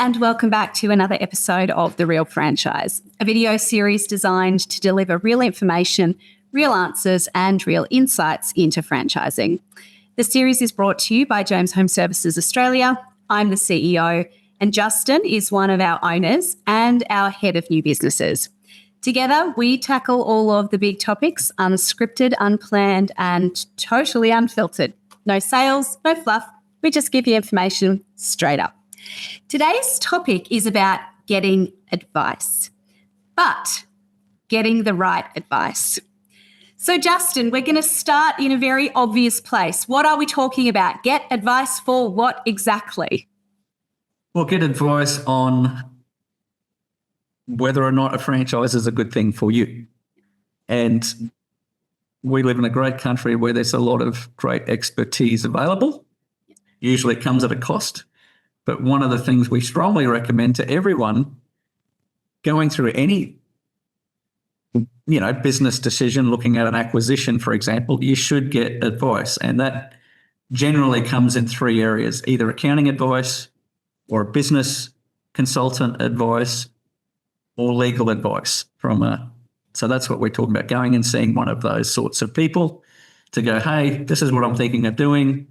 and welcome back to another episode of The Real Franchise, a video series designed to deliver real information, real answers, and real insights into franchising. The series is brought to you by James Home Services Australia. I'm the CEO, and Justin is one of our owners and our head of new businesses. Together, we tackle all of the big topics, unscripted, unplanned, and totally unfiltered. No sales, no fluff. We just give you information straight up. Today's topic is about getting advice, but getting the right advice. So, Justin, we're going to start in a very obvious place. What are we talking about? Get advice for what exactly? Well, get advice on whether or not a franchise is a good thing for you. And we live in a great country where there's a lot of great expertise available. Usually it comes at a cost. But one of the things we strongly recommend to everyone going through any, business decision, looking at an acquisition, for example, you should get advice. And that generally comes in three areas, either accounting advice or business consultant advice or legal advice so that's what we're talking about, going and seeing one of those sorts of people to go, hey, this is what I'm thinking of doing.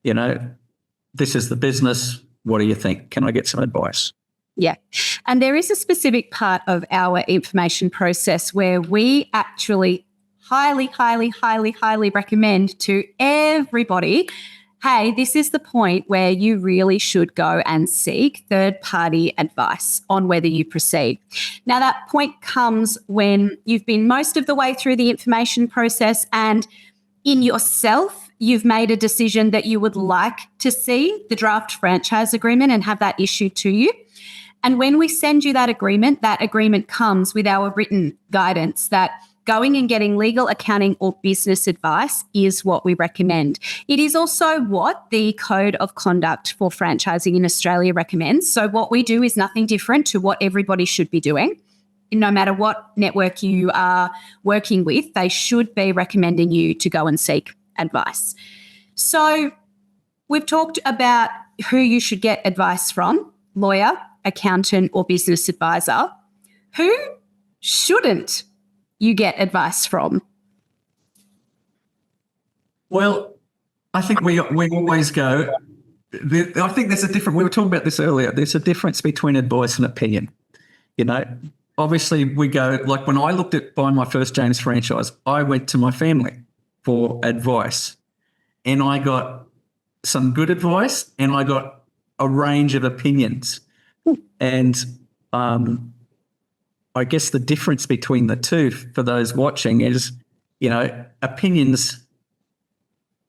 This is the business. What do you think? Can I get some advice? Yeah. And there is a specific part of our information process where we actually highly, highly, highly, highly recommend to everybody, hey, this is the point where you really should go and seek third-party advice on whether you proceed. Now, that point comes when you've been most of the way through the information process and in yourself, you've made a decision that you would like to see the draft franchise agreement and have that issued to you. And when we send you that agreement comes with our written guidance that going and getting legal, accounting, or business advice is what we recommend. It is also what the Code of Conduct for Franchising in Australia recommends. So what we do is nothing different to what everybody should be doing. No matter what network you are working with, they should be recommending you to go and seek advice. So we've talked about who you should get advice from, lawyer, accountant, or business advisor. Who shouldn't you get advice from? Well, I think we always go, I think there's a difference, we were talking about this earlier, there's a difference between advice and opinion. Obviously we go, like when I looked at buying my first James franchise, I went to my family for advice and I got some good advice and I got a range of opinions. And I guess the difference between the two for those watching is, opinions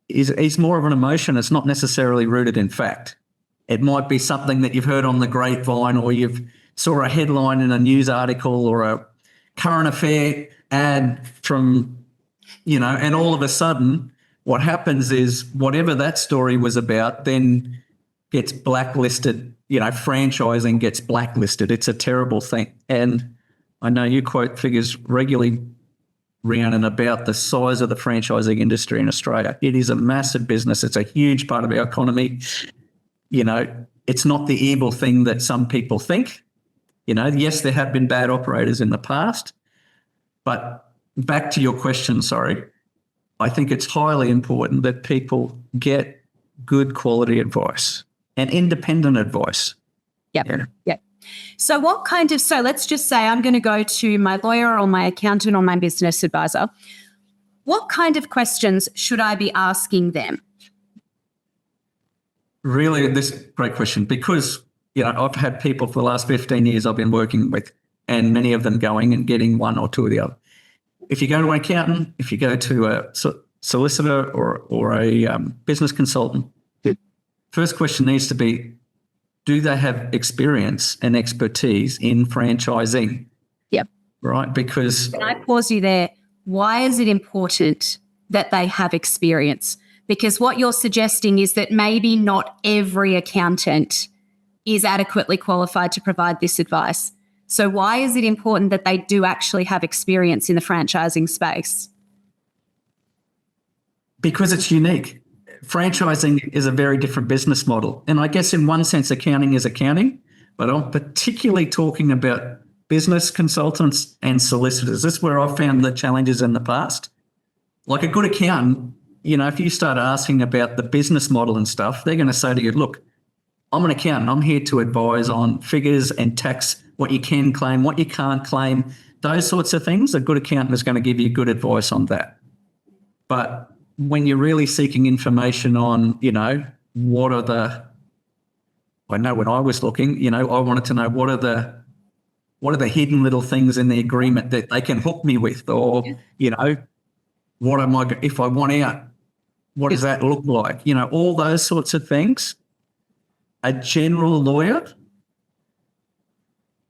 is more of an emotion. It's not necessarily rooted in fact. It might be something that you've heard on the grapevine or you've saw a headline in a news article or a current affair ad from, and all of a sudden what happens is whatever that story was about then gets blacklisted, franchising gets blacklisted. It's a terrible thing. And I know you quote figures regularly, Rhiannon, about the size of the franchising industry in Australia. It is a massive business. It's a huge part of our economy. It's not the evil thing that some people think. Yes, there have been bad operators in the past, but back to your question, sorry, I think it's highly important that people get good quality advice and independent advice. Yep. So let's just say I'm going to go to my lawyer or my accountant or my business advisor. What kind of questions should I be asking them? Really, this is a great question because, I've had people for the last 15 years I've been working with and many of them going and getting one or two of the other. If you go to an accountant, if you go to a solicitor or a business consultant, the first question needs to be, do they have experience and expertise in franchising? Yep. Right? Because... Can I pause you there? Why is it important that they have experience? Because what you're suggesting is that maybe not every accountant is adequately qualified to provide this advice. So why is it important that they do actually have experience in the franchising space? Because it's unique. Franchising is a very different business model. And I guess in one sense, accounting is accounting, but I'm particularly talking about business consultants and solicitors. This is where I've found the challenges in the past. Like a good accountant, if you start asking about the business model and stuff, they're going to say to you, look, I'm an accountant. I'm here to advise on figures and tax, what you can claim, what you can't claim, those sorts of things. A good accountant is going to give you good advice on that. But when you're really seeking information on, what are the, I know when I was looking, I wanted to know what are the hidden little things in the agreement that they can hook me with, or, what am I, if I want out, what does that look like? All those sorts of things. A general lawyer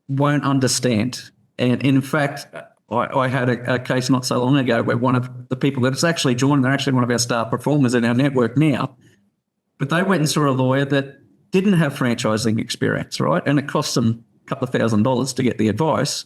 won't understand. And in fact, I had a case not so long ago where one of the people that's actually joined, they're actually one of our star performers in our network now, but they went and saw a lawyer that didn't have franchising experience, right? And it cost them a couple of $1,000s to get the advice.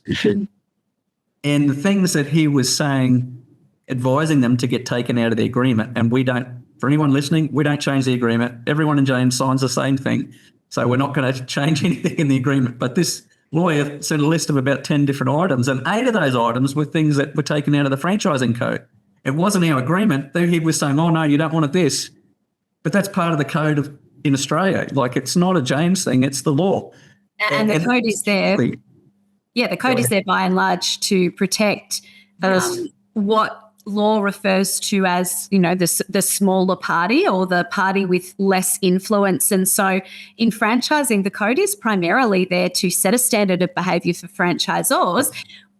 And the things that he was saying, advising them to get taken out of the agreement, and we don't, for anyone listening, we don't change the agreement. Everyone in James signs the same thing. So we're not going to change anything in the agreement. But this lawyer sent a list of about 10 different items, and 8 of those items were things that were taken out of the franchising code. It wasn't our agreement. He was saying, oh, no, you don't want this. But that's part of the code in Australia. Like, it's not a James thing, it's the law. And the code is there. Yeah, the code is there by and large to protect what law refers to as, the smaller party or the party with less influence. And so in franchising, the code is primarily there to set a standard of behaviour for franchisors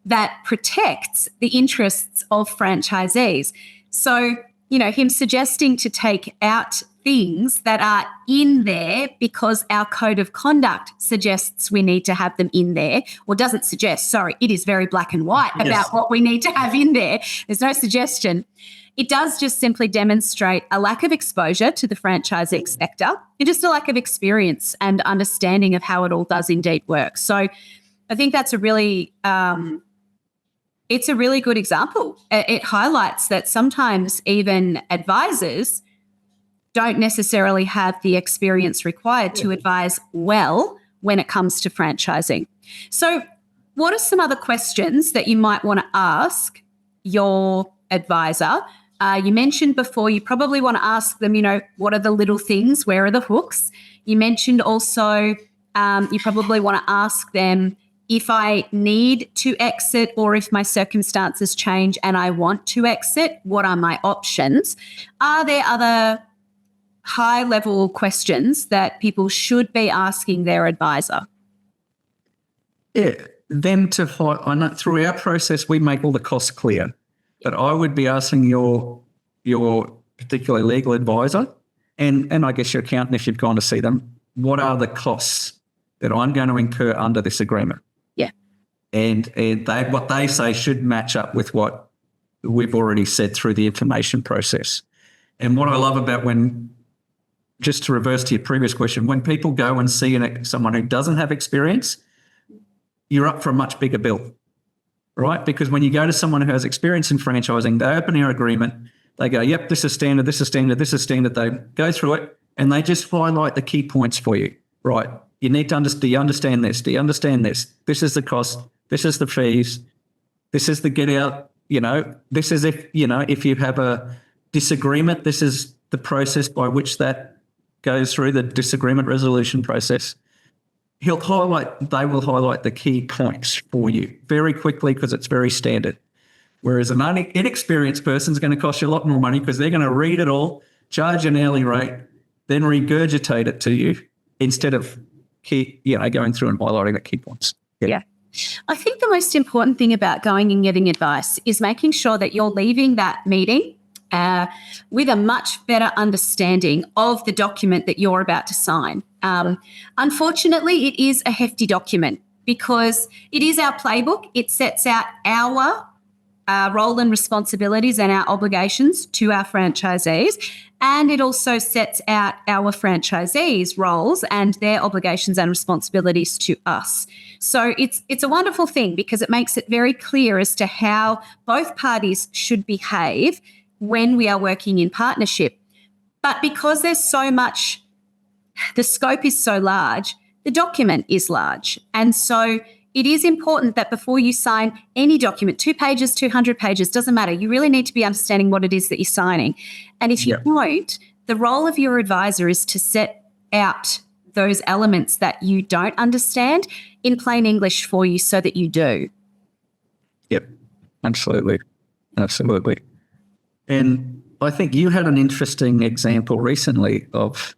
that protects the interests of franchisees. So, him suggesting to take out things that are in there because our code of conduct suggests we need to have them in there, or doesn't suggest, sorry, it is very black and white about what we need to have in there. There's no suggestion. It does just simply demonstrate a lack of exposure to the franchising sector and just a lack of experience and understanding of how it all does indeed work. So I think that's a really it's a really good example. It highlights that sometimes even advisors don't necessarily have the experience required to advise well when it comes to franchising. So what are some other questions that you might want to ask your advisor? You mentioned before you probably want to ask them, what are the little things? Where are the hooks? You mentioned also you probably want to ask them, if I need to exit or if my circumstances change and I want to exit, what are my options? Are there other high-level questions that people should be asking their advisor? Yeah, them to find. I know through our process we make all the costs clear, but I would be asking your particular legal advisor and I guess your accountant if you've gone to see them, what are the costs that I'm going to incur under this agreement? Yeah, and what they say should match up with what we've already said through the information process. And what I love about just to reverse to your previous question, when people go and see someone who doesn't have experience, you're up for a much bigger bill, right? Because when you go to someone who has experience in franchising, they open our agreement, they go, yep, this is standard, this is standard, this is standard. They go through it and they just highlight the key points for you, right? You need to understand, do you understand this? Do you understand this? This is the cost, this is the fees, this is the get out, this is if you have a disagreement, this is the process by which that goes through, the disagreement resolution process. They will highlight the key points for you very quickly because it's very standard. Whereas an inexperienced person is going to cost you a lot more money because they're going to read it all, charge an hourly rate, then regurgitate it to you instead of going through and highlighting the key points. Yeah. I think the most important thing about going and getting advice is making sure that you're leaving that meeting with a much better understanding of the document that you're about to sign. Unfortunately, it is a hefty document because it is our playbook. It sets out our role and responsibilities and our obligations to our franchisees, and it also sets out our franchisees' roles and their obligations and responsibilities to us. So it's a wonderful thing because it makes it very clear as to how both parties should behave when we are working in partnership. But because there's so much, the scope is so large, the document is large. And so it is important that before you sign any document, 2 pages, 200 pages, doesn't matter. You really need to be understanding what it is that you're signing. And if you don't, the role of your advisor is to set out those elements that you don't understand in plain English for you so that you do. Yep, absolutely. Absolutely. And I think you had an interesting example recently of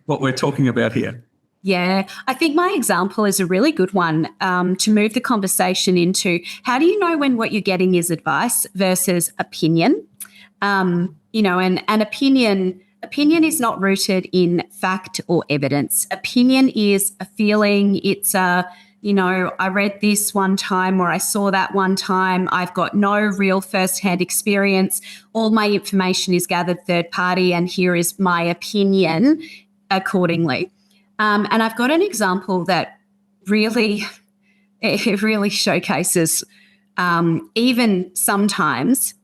what we're talking about here. Yeah, I think my example is a really good one to move the conversation into how do you know when what you're getting is advice versus opinion? And opinion is not rooted in fact or evidence. Opinion is a feeling. It's I read this one time or I saw that one time. I've got no real firsthand experience. All my information is gathered third party, and here is my opinion accordingly. And I've got an example that really showcases even sometimes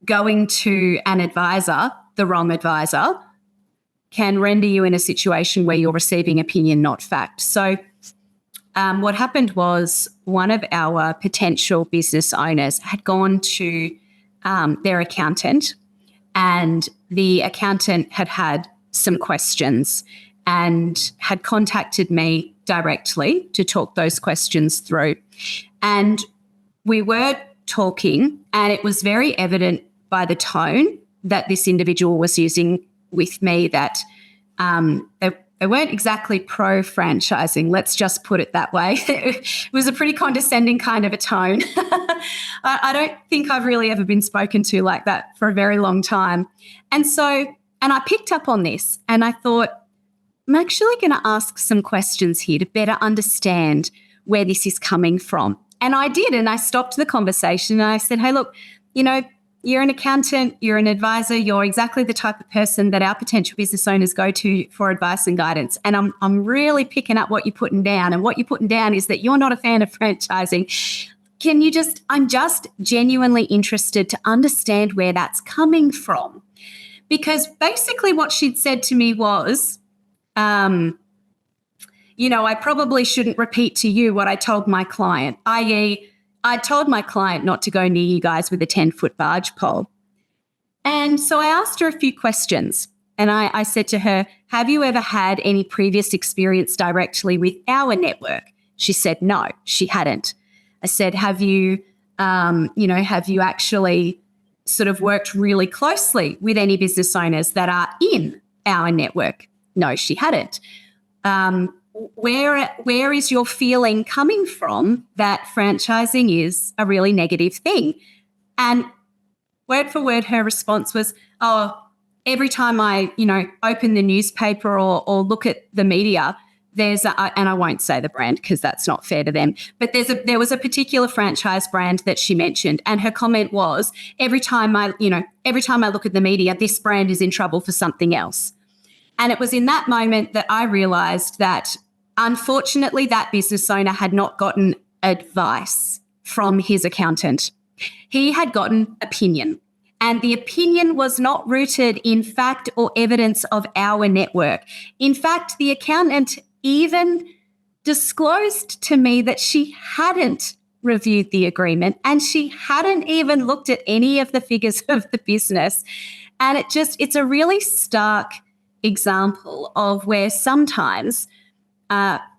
going to an advisor, the wrong advisor, can render you in a situation where you're receiving opinion, not fact. So what happened was one of our potential business owners had gone to their accountant, and the accountant had some questions and had contacted me directly to talk those questions through. And we were talking, and it was very evident by the tone that this individual was using with me that they weren't exactly pro-franchising, let's just put it that way. It was a pretty condescending kind of a tone. I don't think I've really ever been spoken to like that for a very long time. And I picked up on this, and I thought, I'm actually going to ask some questions here to better understand where this is coming from. And I did, and I stopped the conversation and I said, hey, look, you're an accountant, you're an advisor, you're exactly the type of person that our potential business owners go to for advice and guidance. And I'm really picking up what you're putting down. And what you're putting down is that you're not a fan of franchising. I'm just genuinely interested to understand where that's coming from. Because basically what she'd said to me was, I probably shouldn't repeat to you what I told my client, i.e., I told my client not to go near you guys with a 10-foot barge pole. And so I asked her a few questions, and I said to her, have you ever had any previous experience directly with our network? She said, no, she hadn't. I said, have you actually sort of worked really closely with any business owners that are in our network? No, she hadn't. Where is your feeling coming from that franchising is a really negative thing? And word for word, her response was, every time I, open the newspaper or look at the media, and I won't say the brand because that's not fair to them, but there was a particular franchise brand that she mentioned, and her comment was, every time I look at the media, this brand is in trouble for something else. And it was in that moment that I realized that, unfortunately, that business owner had not gotten advice from his accountant. He had gotten opinion, and the opinion was not rooted in fact or evidence of our network. In fact, the accountant even disclosed to me that she hadn't reviewed the agreement and she hadn't even looked at any of the figures of the business. And it's a really stark example of where sometimes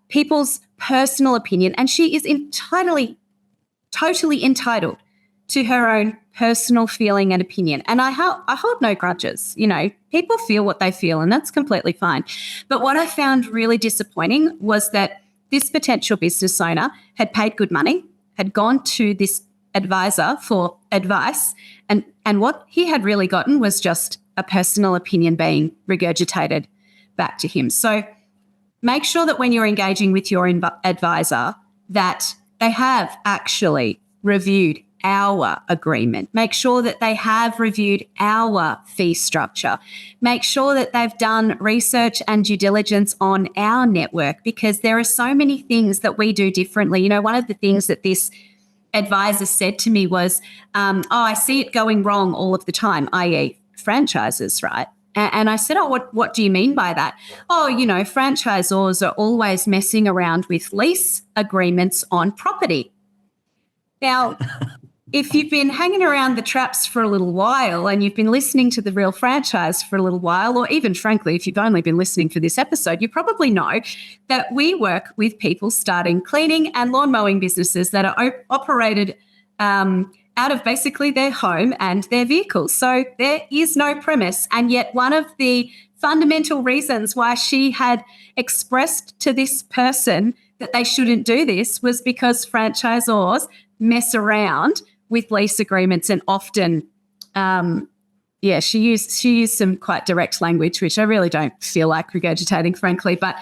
people's personal opinion, and she is totally entitled to her own personal feeling and opinion. And I hold no grudges. People feel what they feel, and that's completely fine. But what I found really disappointing was that this potential business owner had paid good money, had gone to this advisor for advice, and what he had really gotten was just a personal opinion being regurgitated back to him. So make sure that when you're engaging with your advisor that they have actually reviewed our agreement. Make sure that they have reviewed our fee structure. Make sure that they've done research and due diligence on our network, because there are so many things that we do differently. One of the things that this advisor said to me was, I see it going wrong all of the time, i.e. franchises, right? And I said, oh, what do you mean by that? Oh, franchisors are always messing around with lease agreements on property. Now, if you've been hanging around the traps for a little while and you've been listening to The Real Franchise for a little while, or even frankly, if you've only been listening for this episode, you probably know that we work with people starting cleaning and lawn mowing businesses that are operated out of basically their home and their vehicles. So there is no premise. And yet one of the fundamental reasons why she had expressed to this person that they shouldn't do this was because franchisors mess around with lease agreements and often, she used some quite direct language, which I really don't feel like regurgitating, frankly. But,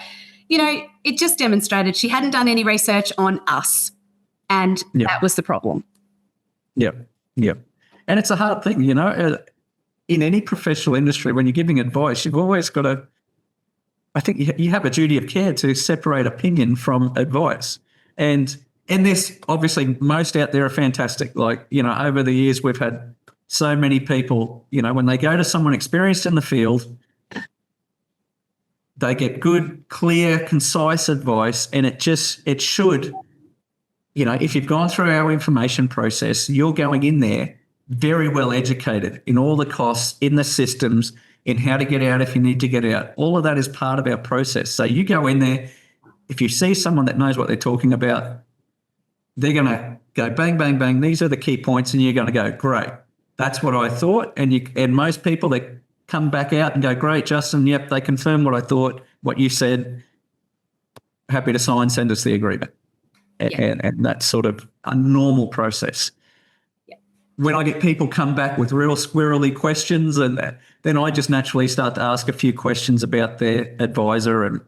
it just demonstrated she hadn't done any research on us, and that was the problem. Yeah. And it's a hard thing, in any professional industry, when you're giving advice, you've always got to, I think you have a duty of care to separate opinion from advice. And there's obviously most out there are fantastic. Like, over the years, we've had so many people, when they go to someone experienced in the field, they get good, clear, concise advice. And it should, if you've gone through our information process, you're going in there very well educated in all the costs, in the systems, in how to get out if you need to get out. All of that is part of our process. So you go in there, if you see someone that knows what they're talking about, they're going to go bang, bang, bang. These are the key points, and you're going to go, great. That's what I thought. And most people that come back out and go, great, Justin, yep, they confirm what I thought, what you said. Happy to sign, send us the agreement. And that's sort of a normal process. Yeah. When I get people come back with real squirrely questions, and then I just naturally start to ask a few questions about their advisor and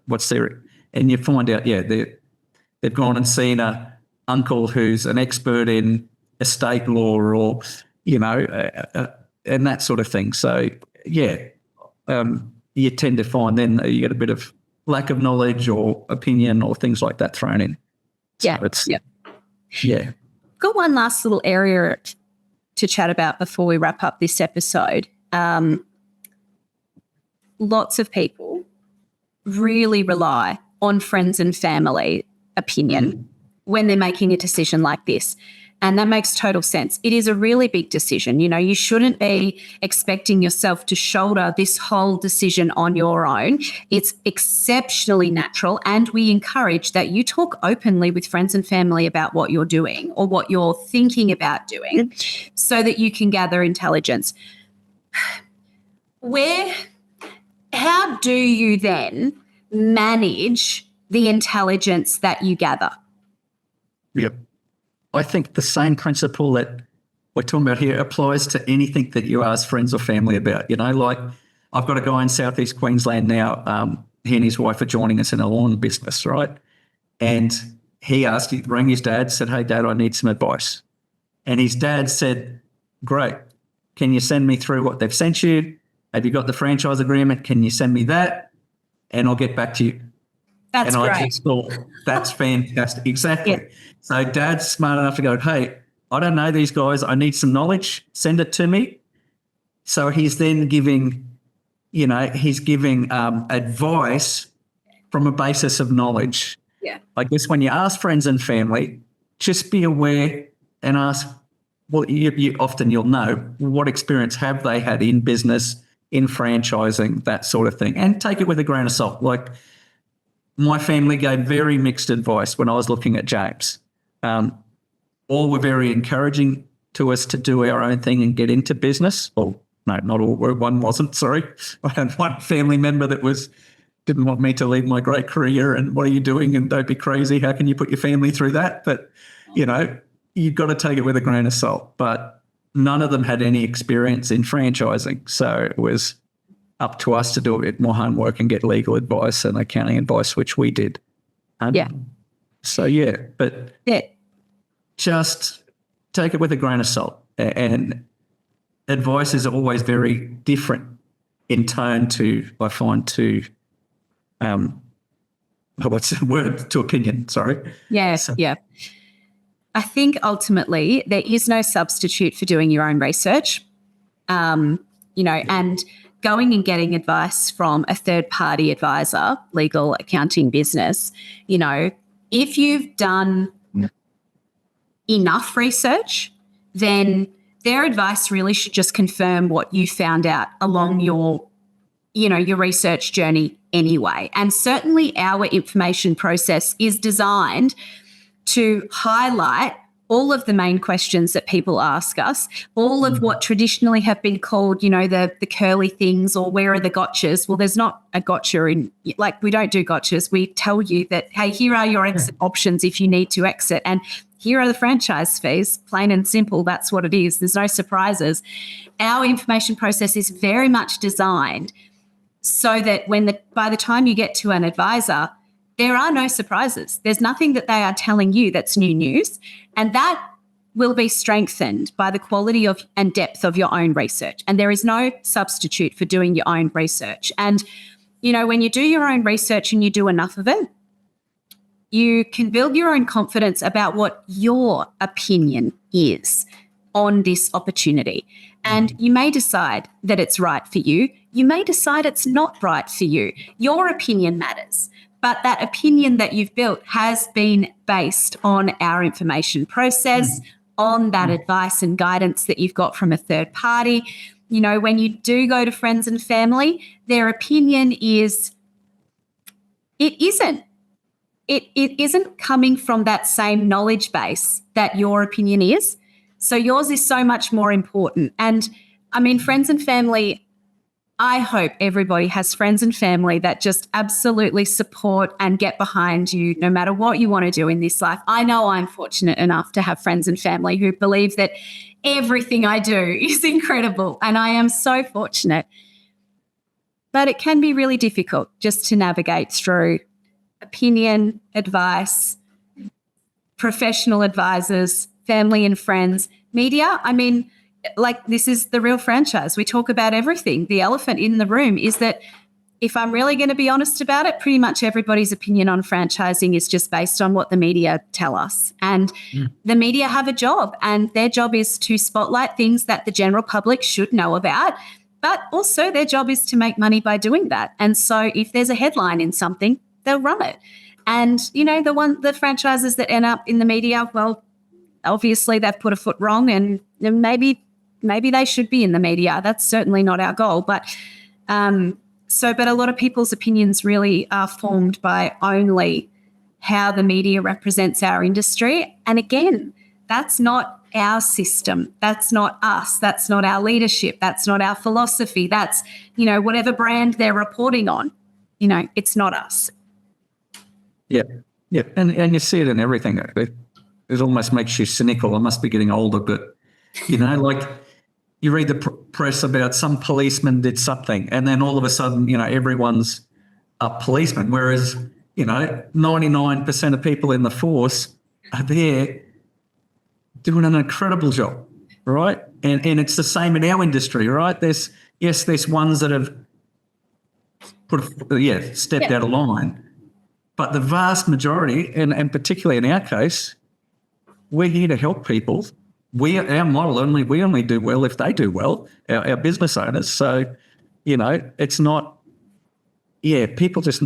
and you find out, they've gone and seen a uncle who's an expert in estate law or, and that sort of thing. So, you tend to find then you get a bit of lack of knowledge or opinion or things like that thrown in. So Got one last little area to chat about before we wrap up this episode. Lots of people really rely on friends and family opinion when they're making a decision like this. And that makes total sense. It is a really big decision. You shouldn't be expecting yourself to shoulder this whole decision on your own. It's exceptionally natural, and we encourage that you talk openly with friends and family about what you're doing or what you're thinking about doing so that you can gather intelligence. How do you then manage the intelligence that you gather? Yep. I think the same principle that we're talking about here applies to anything that you ask friends or family about. Like I've got a guy in Southeast Queensland now. He and his wife are joining us in a lawn business, right? And he rang his dad, said, "Hey, Dad, I need some advice." And his dad said, "Great. Can you send me through what they've sent you? Have you got the franchise agreement? Can you send me that? And I'll get back to you." That's great. I just thought, that's fantastic. Exactly. Yeah. So Dad's smart enough to go, "Hey, I don't know these guys. I need some knowledge. Send it to me." So he's then giving advice from a basis of knowledge. Yeah. I guess when you ask friends and family, just be aware and ask, well, you'll know what experience have they had in business, in franchising, that sort of thing, and take it with a grain of salt. Like, my family gave very mixed advice when I was looking at James. All were very encouraging to us to do our own thing and get into business. Well, no, not all were. One wasn't, sorry. I had one family member that didn't want me to leave my great career and what are you doing and don't be crazy. How can you put your family through that? But, you've got to take it with a grain of salt. But none of them had any experience in franchising. So it was up to us to do a bit more homework and get legal advice and accounting advice, which we did. Just take it with a grain of salt. And advice is always very different in tone to what's the word? To opinion, sorry. Yeah. I think ultimately there is no substitute for doing your own research, and going and getting advice from a third-party advisor, legal, accounting, business, you know, if you've done enough research, then their advice really should just confirm what you found out along your research journey anyway. And certainly our information process is designed to highlight all of the main questions that people ask us, all of what traditionally have been called, you know, the curly things or where are the gotchas. Well, there's not a gotcha we don't do gotchas. We tell you that, hey, here are your exit options if you need to exit. And here are the franchise fees, plain and simple. That's what it is. There's no surprises. Our information process is very much designed so that by the time you get to an advisor, there are no surprises. There's nothing that they are telling you that's new news. And that will be strengthened by the quality of and depth of your own research. And there is no substitute for doing your own research. And, you know, when you do your own research and you do enough of it, you can build your own confidence about what your opinion is on this opportunity. And you may decide that it's right for you. You may decide it's not right for you. Your opinion matters. But that opinion that you've built has been based on our information process, on that advice and guidance that you've got from a third party. You know, when you do go to friends and family, their opinion isn't coming from that same knowledge base that your opinion is. So yours is so much more important. And I mean, friends and family, I hope everybody has friends and family that just absolutely support and get behind you no matter what you want to do in this life. I know I'm fortunate enough to have friends and family who believe that everything I do is incredible, and I am so fortunate. But it can be really difficult just to navigate through opinion, advice, professional advisors, family and friends, media. I mean, like, this is the real franchise. We talk about everything. The elephant in the room is that, if I'm really going to be honest about it, pretty much everybody's opinion on franchising is just based on what the media tell us. And the media have a job, and their job is to spotlight things that the general public should know about. But also their job is to make money by doing that. And so if there's a headline in something, they'll run it. And, you know, the franchises that end up in the media, well, obviously they've put a foot wrong, and maybe they should be in the media. That's certainly not our goal. But but a lot of people's opinions really are formed by only how the media represents our industry. And again, that's not our system. That's not us. That's not our leadership. That's not our philosophy. That's, you know, whatever brand they're reporting on. You know, it's not us. Yeah. Yeah. And you see it in everything. It almost makes you cynical. I must be getting older, but, you know, like, you read the press about some policeman did something, and then all of a sudden, you know, everyone's a policeman, whereas, you know, 99% of people in the force are there doing an incredible job, right? And it's the same in our industry, right? There's ones that have stepped out of line, but the vast majority, and particularly in our case, we're here to help people. Our model we only do well if they do well, our business owners. So, you know, it's not, people just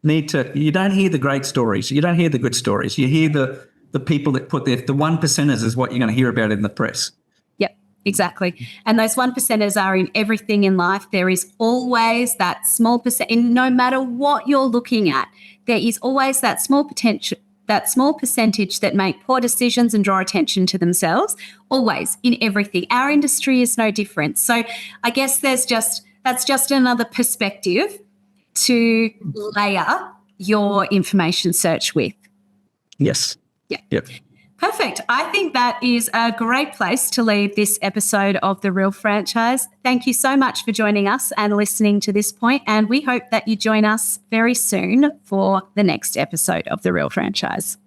need to, you don't hear the great stories. You don't hear the good stories. You hear the people that put the 1%ers is what you're going to hear about in the press. Yep, exactly. And those 1%ers are in everything in life. There is always that small percent, no matter what you're looking at, there is always that small percentage that make poor decisions and draw attention to themselves, always, in everything. Our industry is no different. So I guess that's just another perspective to layer your information search with. Yes. Yeah. Yep. Perfect. I think that is a great place to leave this episode of The Real Franchise. Thank you so much for joining us and listening to this point, and we hope that you join us very soon for the next episode of The Real Franchise.